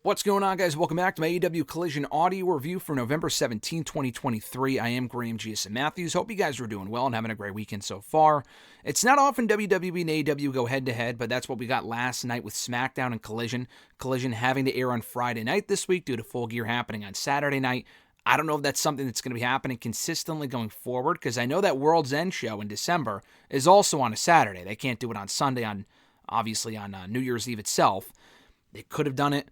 What's going on, guys? Welcome back to my AEW Collision audio review for November 17, 2023. I am Graham G.S. Matthews. Hope you guys are doing well and having a great weekend so far. It's not often WWE and AEW go head-to-head, but that's what we got last night with SmackDown and Collision. Collision having to air on Friday night this week due to Full Gear happening on Saturday night. I don't know if that's something that's going to be happening consistently going forward, because I know that World's End show in December is also on a Saturday. They can't do it on Sunday, obviously on New Year's Eve itself. They could have done it.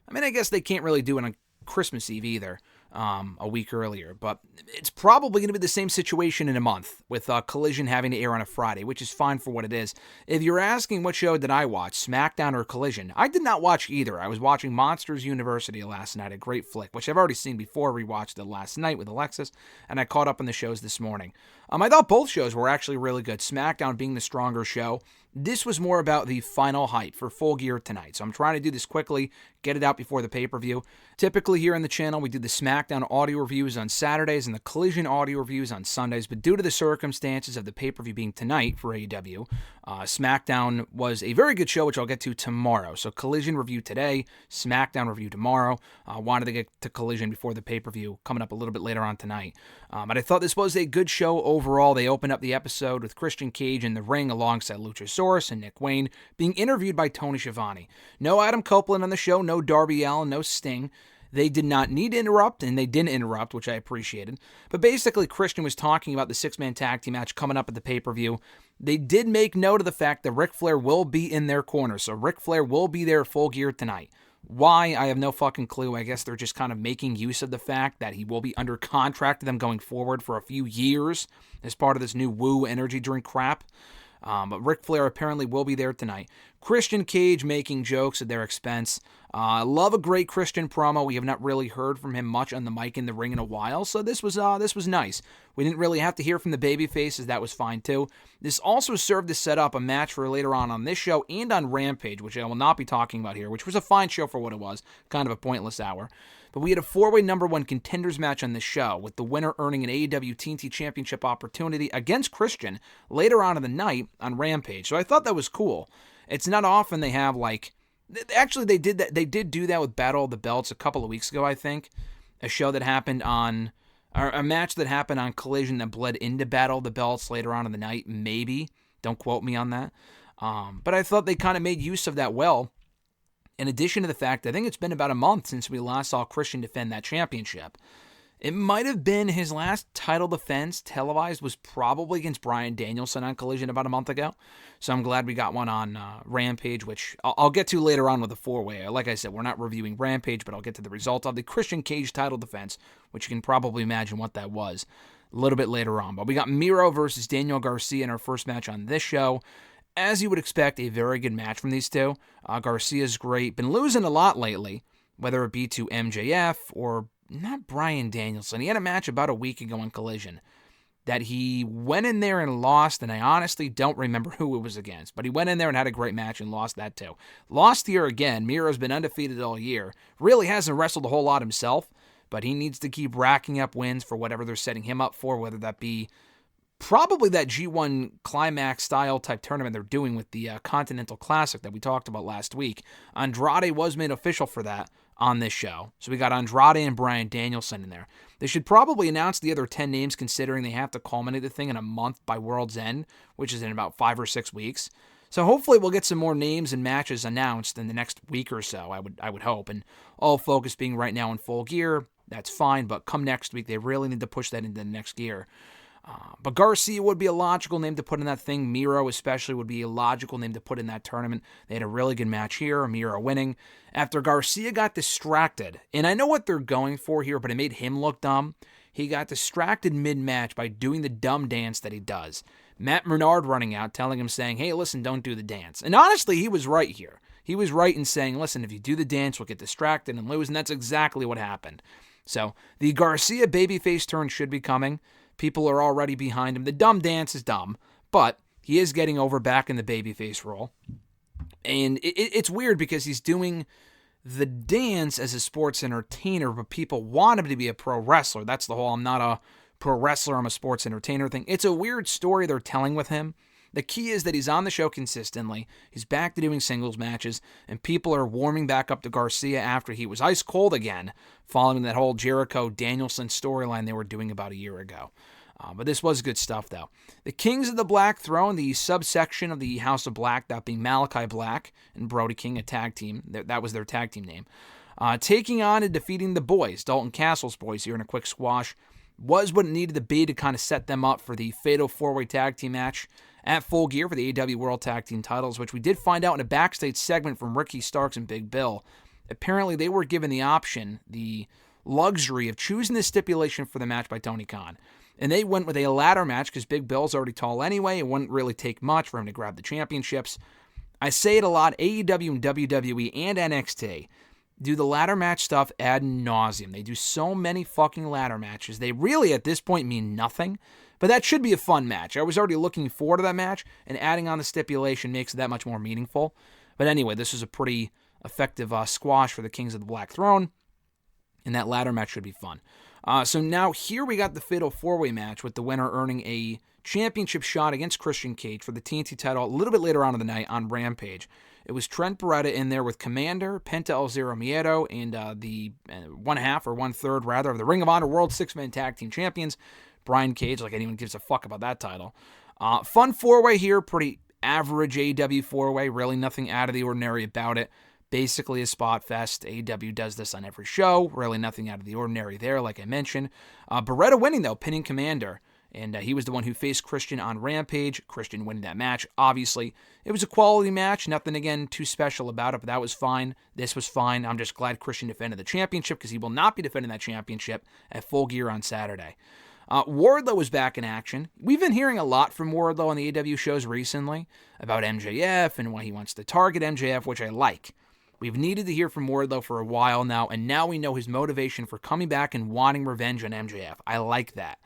I mean, I guess they can't really do it on Christmas Eve either, a week earlier. But it's probably going to be the same situation in a month with Collision having to air on a Friday, which is fine for what it is. If you're asking what show did I watch, SmackDown or Collision, I did not watch either. I was watching Monsters University last night, a great flick, which I've already seen before. Rewatched it last night with Alexis, and I caught up on the shows this morning. I thought both shows were actually really good. SmackDown being the stronger show. This was more about the final hype for Full Gear tonight, so I'm trying to do this quickly, get it out before the pay-per-view. Typically here on the channel, we do the SmackDown audio reviews on Saturdays and the Collision audio reviews on Sundays, but due to the circumstances of the pay-per-view being tonight for AEW, SmackDown was a very good show, which I'll get to tomorrow. So Collision review today, SmackDown review tomorrow. Wanted to get to Collision before the pay-per-view, coming up a little bit later on tonight. But I thought this was a good show overall. They opened up the episode with Christian Cage in the ring alongside Luchasaurus and Nick Wayne being interviewed by Tony Schiavone. No Adam Copeland on the show, no Darby Allin, no Sting. They did not need to interrupt, and they didn't interrupt, which I appreciated. But basically, Christian was talking about the six-man tag team match coming up at the pay-per-view. They did make note of the fact that Ric Flair will be in their corner, so Ric Flair will be there Full Gear tonight. Why? I have no fucking clue. I guess they're just kind of making use of the fact that he will be under contract to them going forward for a few years as part of this new Woo energy drink crap. But Ric Flair apparently will be there tonight. Christian Cage making jokes at their expense. Love a great Christian promo. We have not really heard from him much on the mic in the ring in a while, so this was nice. We didn't really have to hear from the baby faces. That was fine too. This also served to set up a match for later on this show and on Rampage, which I will not be talking about here, which was a fine show for what it was. Kind of a pointless hour. But we had a four-way number one contenders match on this show, with the winner earning an AEW TNT Championship opportunity against Christian later on in the night on Rampage. So I thought that was cool. It's not often they have, like... Actually, they did do that with Battle of the Belts a couple of weeks ago, I think. A show that happened on... Or a match that happened on Collision that bled into Battle of the Belts later on in the night, maybe. Don't quote me on that. But I thought they kind of made use of that well. In addition to the fact, I think it's been about a month since we last saw Christian defend that championship. It might have been his last title defense televised was probably against Bryan Danielson on Collision about a month ago. So I'm glad we got one on Rampage, which I'll get to later on with a four-way. Like I said, we're not reviewing Rampage, but I'll get to the result of the Christian Cage title defense, which you can probably imagine what that was a little bit later on. But we got Miro versus Daniel Garcia in our first match on this show. As you would expect, a very good match from these two. Garcia's great. Been losing a lot lately, whether it be to MJF or not Bryan Danielson. He had a match about a week ago on Collision that he went in there and lost, and I honestly don't remember who it was against. But he went in there and had a great match and lost that too. Lost here again. Miro's been undefeated all year. Really hasn't wrestled a whole lot himself, but he needs to keep racking up wins for whatever they're setting him up for, whether that be probably that G1 Climax style type tournament they're doing with the Continental Classic that we talked about last week. Andrade was made official for that on this show. So we got Andrade and Bryan Danielson in there. They should probably announce the other 10 names, considering they have to culminate the thing in a month by World's End, which is in about 5 or 6 weeks. So hopefully we'll get some more names and matches announced in the next week or so, I would hope. And all focus being right now in Full Gear, that's fine. But come next week, they really need to push that into the next gear. But Garcia would be a logical name to put in that thing. Miro especially would be a logical name to put in that tournament. They had a really good match here, Miro winning. After Garcia got distracted, and I know what they're going for here, but it made him look dumb. He got distracted mid-match by doing the dumb dance that he does. Matt Menard running out, telling him, saying, hey, listen, don't do the dance. And honestly, he was right here. He was right in saying, listen, if you do the dance, we'll get distracted and lose, and that's exactly what happened. So the Garcia babyface turn should be coming. People are already behind him. The dumb dance is dumb, but he is getting over back in the babyface role. And it's weird because he's doing the dance as a sports entertainer, but people want him to be a pro wrestler. That's the whole I'm not a pro wrestler, I'm a sports entertainer thing. It's a weird story they're telling with him The key is that he's on the show consistently, he's back to doing singles matches, and people are warming back up to Garcia after he was ice cold again, following that whole Jericho-Danielson storyline they were doing about a year ago. But this was good stuff, though. The Kings of the Black Throne, the subsection of the House of Black, that being Malachi Black and Brody King, a tag team. That was their tag team name. Taking on and defeating the boys, Dalton Castle's boys here in a quick squash, was what it needed to be to kind of set them up for the Fatal 4-Way Tag Team match at Full Gear for the AEW World Tag Team titles, which we did find out in a backstage segment from Ricky Starks and Big Bill. Apparently, they were given the option, the luxury of choosing the stipulation for the match by Tony Khan. And they went with a ladder match because Big Bill's already tall anyway. It wouldn't really take much for him to grab the championships. I say it a lot, AEW and WWE and NXT do the ladder match stuff ad nauseum. They do so many fucking ladder matches. They really, at this point, mean nothing. But that should be a fun match. I was already looking forward to that match, and adding on the stipulation makes it that much more meaningful. But anyway, this is a pretty effective squash for the Kings of the Black Throne, and that ladder match should be fun. So now here we got the Fatal 4-Way match with the winner earning a championship shot against Christian Cage for the TNT title a little bit later on in the night on Rampage. It was Trent Beretta in there with Commander, Penta El Zero Miedo, and the 1/3 rather of the Ring of Honor World 6-Man Tag Team Champions, Brian Cage, like anyone gives a fuck about that title. Fun 4-way here, pretty average AEW 4-way, really nothing out of the ordinary about it. Basically a spot fest. AEW does this on every show. Really nothing out of the ordinary there, like I mentioned. Beretta winning, though, pinning Commander. And he was the one who faced Christian on Rampage. Christian winning that match, obviously. It was a quality match. Nothing, again, too special about it, but that was fine. This was fine. I'm just glad Christian defended the championship because he will not be defending that championship at Full Gear on Saturday. Wardlow was back in action. We've been hearing a lot from Wardlow on the AEW shows recently about MJF and why he wants to target MJF, which I like. We've needed to hear from Wardlow for a while now, and now we know his motivation for coming back and wanting revenge on MJF. I like that.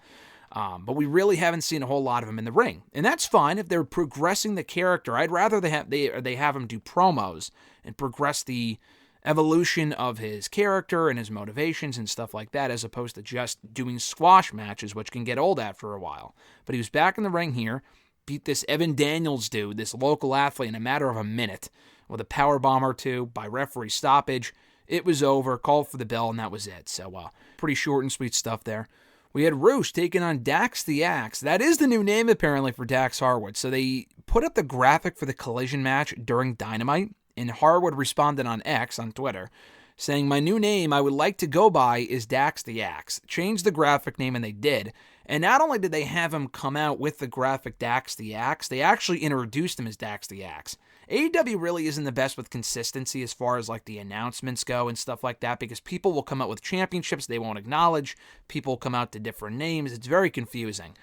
But we really haven't seen a whole lot of him in the ring. And that's fine if they're progressing the character. I'd rather they have him do promos and progress the evolution of his character and his motivations and stuff like that, as opposed to just doing squash matches, which can get old after a while. But he was back in the ring here, beat this Evan Daniels dude, this local athlete, in a matter of a minute, with a powerbomb or two by referee stoppage. It was over, called for the bell, and that was it. So, pretty short and sweet stuff there. We had Roosh taking on Dax the Axe. That is the new name, apparently, for Dax Harwood. So they put up the graphic for the Collision match during Dynamite, and Harwood responded on X, on Twitter, saying, "My new name I would like to go by is Dax the Axe." Changed the graphic name, and they did. And not only did they have him come out with the graphic Dax the Axe, they actually introduced him as Dax the Axe. AEW really isn't the best with consistency as far as like the announcements go and stuff like that, because people will come out with championships they won't acknowledge. People come out to different names. It's very confusing.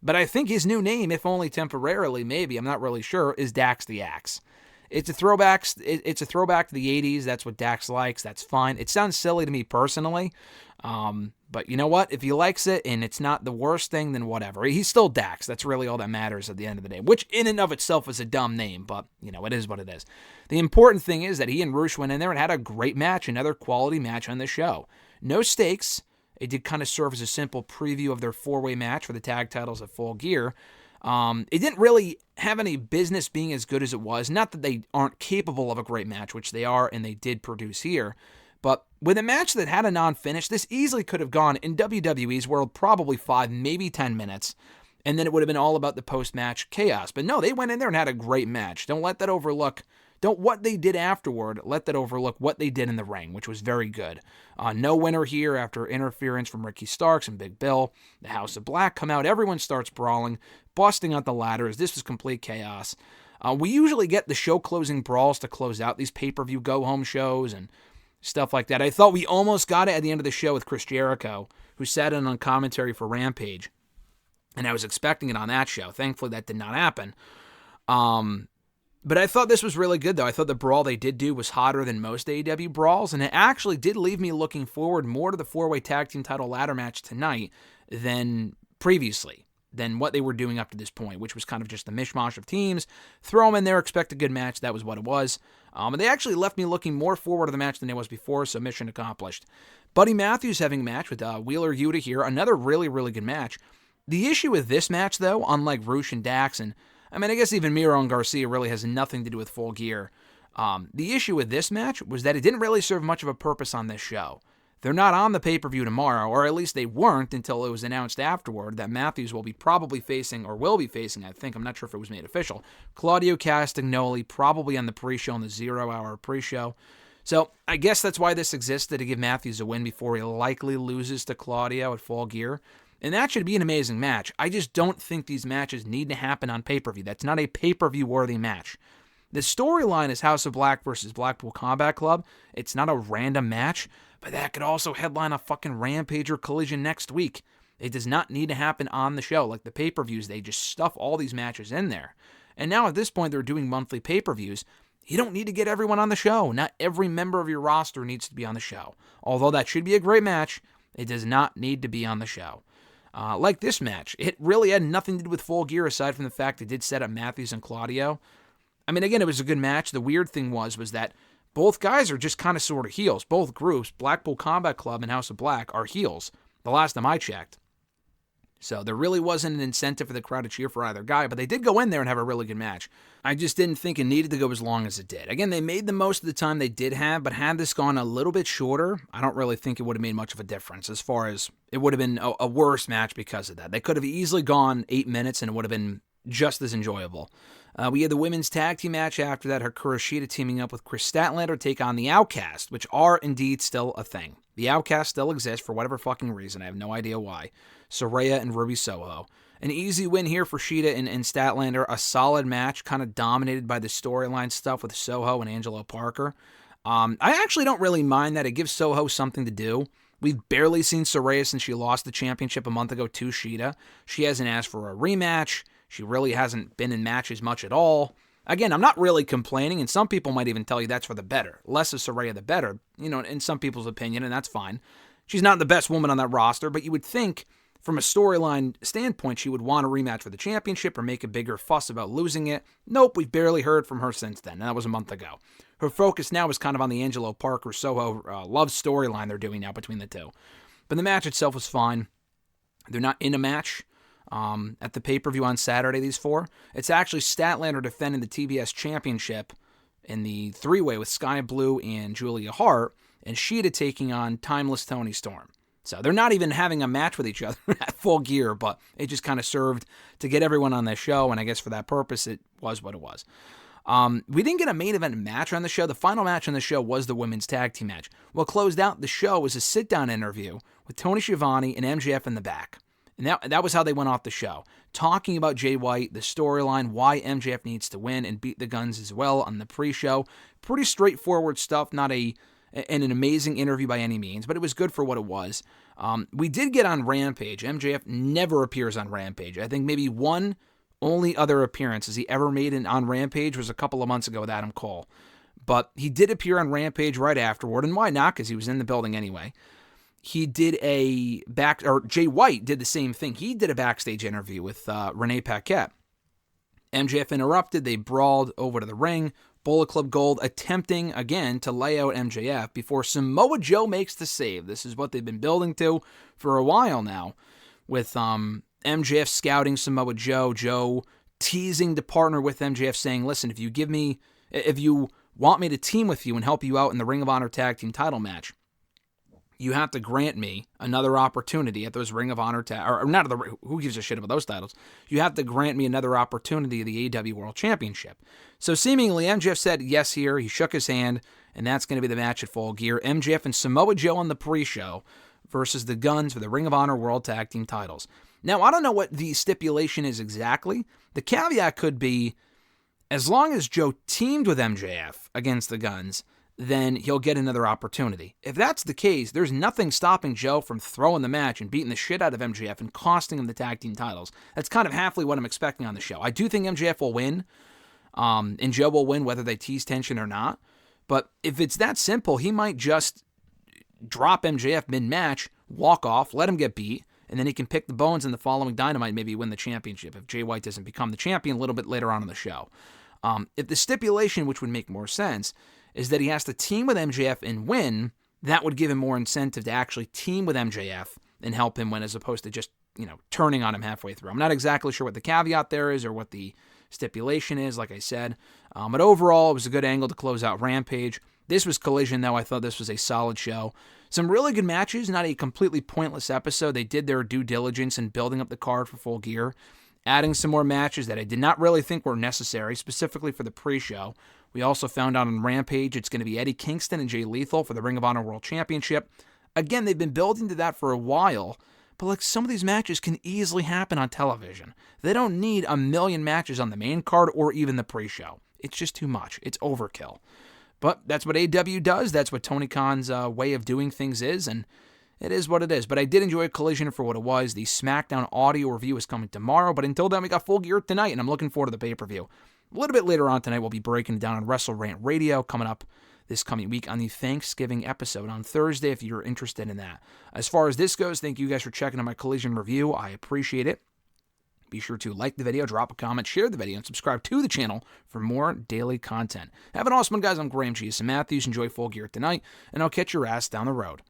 But I think his new name, if only temporarily, maybe, I'm not really sure, is Dax the Axe. It's a throwback to the 80s. That's what Dax likes. That's fine. It sounds silly to me personally. But you know what? If he likes it and it's not the worst thing, then whatever. He's still Dax. That's really all that matters at the end of the day, which in and of itself is a dumb name, but you know, it is what it is. The important thing is that he and Roosh went in there and had a great match, another quality match on the show. No stakes. It did kind of serve as a simple preview of their 4-way match for the tag titles at Full Gear. It didn't really have any business being as good as it was. Not that they aren't capable of a great match, which they are, and they did produce here. But with a match that had a non-finish, this easily could have gone, in WWE's world, probably 5, maybe 10 minutes. And then it would have been all about the post-match chaos. But no, they went in there and had a great match. Don't let that overlook. Don't what they did afterward, let that overlook what they did in the ring, which was very good. No winner here after interference from Ricky Starks and Big Bill. The House of Black come out. Everyone starts brawling, busting out the ladders. This was complete chaos. We usually get the show-closing brawls to close out these pay-per-view go-home shows and stuff like that. I thought we almost got it at the end of the show with Chris Jericho, who sat in on commentary for Rampage. And I was expecting it on that show. Thankfully, that did not happen. But I thought this was really good, though. I thought the brawl they did do was hotter than most AEW brawls, and it actually did leave me looking forward more to the 4-way tag team title ladder match tonight than previously, than what they were doing up to this point, which was kind of just a mishmash of teams. Throw them in there, expect a good match. That was what it was. And they actually left me looking more forward to the match than it was before, so mission accomplished. Buddy Matthews having a match with Wheeler Yuta here. Another really, really good match. The issue with this match, though, unlike Roosh and Dax, and I mean, I guess even Miro and Garcia really has nothing to do with Full Gear. The issue with this match was that it didn't really serve much of a purpose on this show. They're not on the pay-per-view tomorrow, or at least they weren't until it was announced afterward that Matthews will be facing, I think, I'm not sure if it was made official, Claudio Castagnoli, probably on the pre-show, on the 0-hour pre-show. So I guess that's why this existed, to give Matthews a win before he likely loses to Claudio at Full Gear. And that should be an amazing match. I just don't think these matches need to happen on pay-per-view. That's not a pay-per-view worthy match. The storyline is House of Black versus Blackpool Combat Club. It's not a random match, but that could also headline a fucking Rampage or Collision next week. It does not need to happen on the show. Like the pay-per-views, they just stuff all these matches in there. And now at this point, they're doing monthly pay-per-views. You don't need to get everyone on the show. Not every member of your roster needs to be on the show. Although that should be a great match, it does not need to be on the show. Like this match, it really had nothing to do with Full Gear aside from the fact it did set up Matthews and Claudio. I mean, again, it was a good match. The weird thing was that both guys are just kind of sort of heels. Both groups, Blackpool Combat Club and House of Black, are heels, the last time I checked. So there really wasn't an incentive for the crowd to cheer for either guy, but they did go in there and have a really good match. I just didn't think it needed to go as long as it did. Again, they made the most of the time they did have, but had this gone a little bit shorter, I don't really think it would have made much of a difference, as far as it would have been a worse match because of that. They could have easily gone 8 minutes and it would have been just as enjoyable. We had the women's tag team match after that. Hikaru Shida teaming up with Kris Statlander to take on the Outcasts, which are indeed still a thing. The Outcasts still exist for whatever fucking reason. I have no idea why. Saraya and Ruby Soho. An easy win here for Shida and Statlander. A solid match, kind of dominated by the storyline stuff with Soho and Angelo Parker. I actually don't really mind that. It gives Soho something to do. We've barely seen Saraya since she lost the championship a month ago to Shida. She hasn't asked for a rematch. She really hasn't been in matches much at all. Again, I'm not really complaining, and some people might even tell you that's for the better. Less of Saraya, the better, in some people's opinion, and that's fine. She's not the best woman on that roster, but you would think, from a storyline standpoint, she would want a rematch for the championship or make a bigger fuss about losing it. Nope, we've barely heard from her since then, and that was a month ago. Her focus now is kind of on the Angelo Parker-Soho love storyline they're doing now between the two. But the match itself was fine. They're not in a match. At the pay-per-view on Saturday, these four. It's actually Statlander defending the TBS Championship in the three-way with Sky Blue and Julia Hart, and Shida taking on Timeless Toni Storm. So they're not even having a match with each other at Full Gear, but it just kind of served to get everyone on the show, and I guess for that purpose, it was what it was. We didn't get a main event match on the show. The final match on the show was the women's tag team match. What closed out the show was a sit-down interview with Tony Schiavone and MJF in the back. And that was how they went off the show, talking about Jay White, the storyline, why MJF needs to win and beat the Guns as well on the pre-show. Pretty straightforward stuff, not an amazing interview by any means, but it was good for what it was. We did get on Rampage. MJF never appears on Rampage. I think maybe one only other appearance he ever made on Rampage was a couple of months ago with Adam Cole. But he did appear on Rampage right afterward, and why not? Because he was in the building anyway. He did Jay White did the same thing. He did a backstage interview with Renee Paquette. MJF interrupted. They brawled over to the ring. Bullet Club Gold attempting again to lay out MJF before Samoa Joe makes the save. This is what they've been building to for a while now, with MJF scouting Samoa Joe. Joe teasing to partner with MJF, saying, "Listen, if you want me to team with you and help you out in the Ring of Honor Tag Team title match, you have to grant me another opportunity at those Ring of Honor who gives a shit about those titles? You have to grant me another opportunity at the AEW World Championship." So seemingly MJF said yes here. He shook his hand, and that's going to be the match at Full Gear. MJF and Samoa Joe on the pre-show versus the Guns for the Ring of Honor World Tag Team titles. Now, I don't know what the stipulation is exactly. The caveat could be, as long as Joe teamed with MJF against the Guns, then he'll get another opportunity. If that's the case, there's nothing stopping Joe from throwing the match and beating the shit out of MJF and costing him the tag team titles. That's kind of halfway what I'm expecting on the show. I do think MJF will win, and Joe will win whether they tease tension or not. But if it's that simple, he might just drop MJF mid-match, walk off, let him get beat, and then he can pick the bones in the following Dynamite, maybe win the championship if Jay White doesn't become the champion a little bit later on in the show. If the stipulation, which would make more sense, is that he has to team with MJF and win, that would give him more incentive to actually team with MJF and help him win, as opposed to just, turning on him halfway through. I'm not exactly sure what the caveat there is or what the stipulation is, like I said. But overall, it was a good angle to close out Rampage. This was Collision, though. I thought this was a solid show. Some really good matches, not a completely pointless episode. They did their due diligence in building up the card for Full Gear, adding some more matches that I did not really think were necessary, specifically for the pre-show. We also found out on Rampage it's going to be Eddie Kingston and Jay Lethal for the Ring of Honor World Championship. Again, they've been building to that for a while, but like some of these matches can easily happen on television. They don't need a million matches on the main card or even the pre-show. It's just too much. It's overkill. But that's what AEW does. That's what Tony Khan's way of doing things is, and it is what it is. But I did enjoy Collision for what it was. The SmackDown audio review is coming tomorrow, but until then, we got Full Gear tonight, and I'm looking forward to the pay-per-view. A little bit later on tonight, we'll be breaking it down on WrestleRant Radio coming up this coming week on the Thanksgiving episode on Thursday if you're interested in that. As far as this goes, thank you guys for checking out my Collision review. I appreciate it. Be sure to like the video, drop a comment, share the video, and subscribe to the channel for more daily content. Have an awesome one, guys. I'm Graham G. Matthews. Enjoy Full Gear tonight, and I'll catch your ass down the road.